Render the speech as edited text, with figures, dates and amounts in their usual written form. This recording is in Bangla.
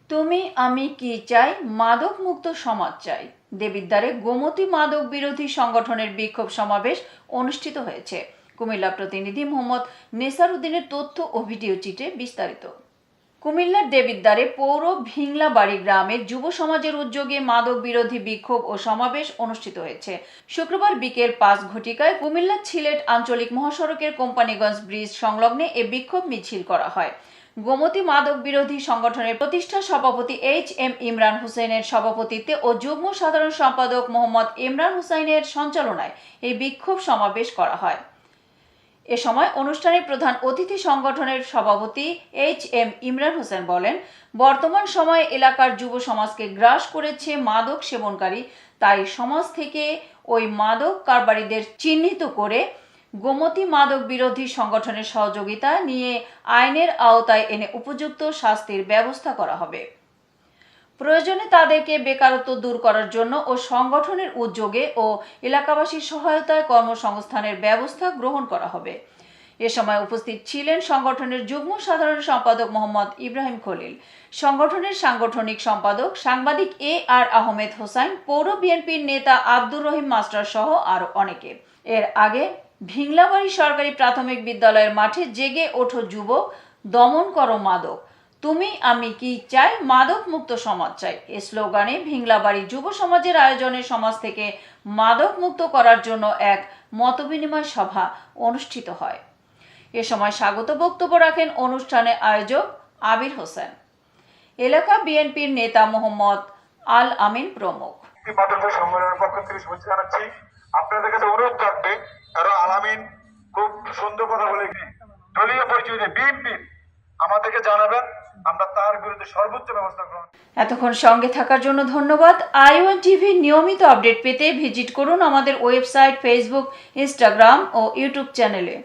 তুমি আমি কি চাই, মাদক মুক্ত সমাজ চাই। দেবিদ্বারে গোমতী মাদক বিরোধী সংগঠনের বিক্ষোভ সমাবেশ অনুষ্ঠিত হয়েছে। কুমিল্লা প্রতিনিধি মোহাম্মদ নেসার উদ্দিনের তথ্য ও ভিডিও চিত্রে বিস্তারিত। কুমিল্লার দেবিদ্বারে পৌর ভিংলাবাড়ি গ্রামে যুব সমাজের উদ্যোগে মাদক বিরোধী বিক্ষোভ ও সমাবেশ অনুষ্ঠিত হয়েছে। শুক্রবার বিকেল 5 ঘটিকায় কুমিল্লা সিলেট আঞ্চলিক মহাসড়কের কোম্পানিগঞ্জ ব্রিজ সংলগ্নে এ বিক্ষোভ মিছিল করা হয়। গোমতী মাদক বিরোধী সংগঠনের প্রতিষ্ঠা সভাপতি HM ইমরান হোসেনের সভাপতিত্বে ও যুগ্ম সাধারণ সম্পাদক মোহাম্মদ ইমরান হোসেনের সঞ্চালনায় এই বিক্ষোভ সমাবেশ করা হয়। এ সময় অনুষ্ঠানে প্রধান অতিথি সংগঠনের সভাপতি HM ইমরান হোসেন বলেন, বর্তমান সময়ে এলাকার যুব সমাজকে গ্রাস করেছে মাদক সেবনকারী, তাই সমাজ থেকে ওই মাদক কারবারিদের চিহ্নিত করে গোমতী মাদক বিরোধী সংগঠনের সহযোগিতা নিয়ে আইনের আওতায় এনে উপযুক্ত শাস্তির ব্যবস্থা করা হবে। প্রয়োজনে তাদেরকে বেকারত্ব দূর করার জন্য ও সংগঠনের উদ্যোগে ও এলাকাবাসীর সহায়তায় কর্মসংস্থানের ব্যবস্থা গ্রহণ করা হবে। এ সময় উপস্থিত ছিলেন সংগঠনের যুগ্ম সাধারণ সম্পাদক মোহাম্মদ ইব্রাহিম খলিল, সংগঠনের সাংগঠনিক সম্পাদক সাংবাদিক AR আহমেদ হোসাইন, পৌর বিএনপির নেতা আব্দুর রহিম মাস্টার সহ আরো অনেকে। এর আগে ভিংলাবাড়ি সরকারি প্রাথমিক বিদ্যালয়ের মাঠে জেগে ওঠো যুবক, দমন করো মাদক, তুমি আমি কি চাই, মাদক মুক্ত সমাজ চাই এ স্লোগানে ভিংলাবাড়ি যুব সমাজের আয়োজনে সমাজ থেকে মাদক মুক্ত করার জন্য এক মতবিনিময় সভা অনুষ্ঠিত হয়। এ সময় স্বাগত বক্তব্য রাখেন অনুষ্ঠানে আয়োজক আবির হোসেন, এলাকা বিএনপির নেতা মোহাম্মদ আল আমিন প্রমুখ। সংগঠনের পক্ষ থেকে শুভেচ্ছা জানাচ্ছি। আপনাদের কাছে অনুরোধ থাকবে, কারণ আল আমিন খুব সুন্দর কথা বলে দলীয় পরিচয় দিয়ে বিএনপি আমাদেরকে জানাবেন, আমরা তার বিরুদ্ধে সর্বোচ্চ ব্যবস্থা গ্রহণ। এতক্ষণ সঙ্গে থাকার জন্য ধন্যবাদ। i1TV নিয়মিত আপডেট পেতে ভিজিট করুন আমাদের ওয়েবসাইট, ফেসবুক, ইনস্টাগ্রাম ও ইউটিউব চ্যানেলে।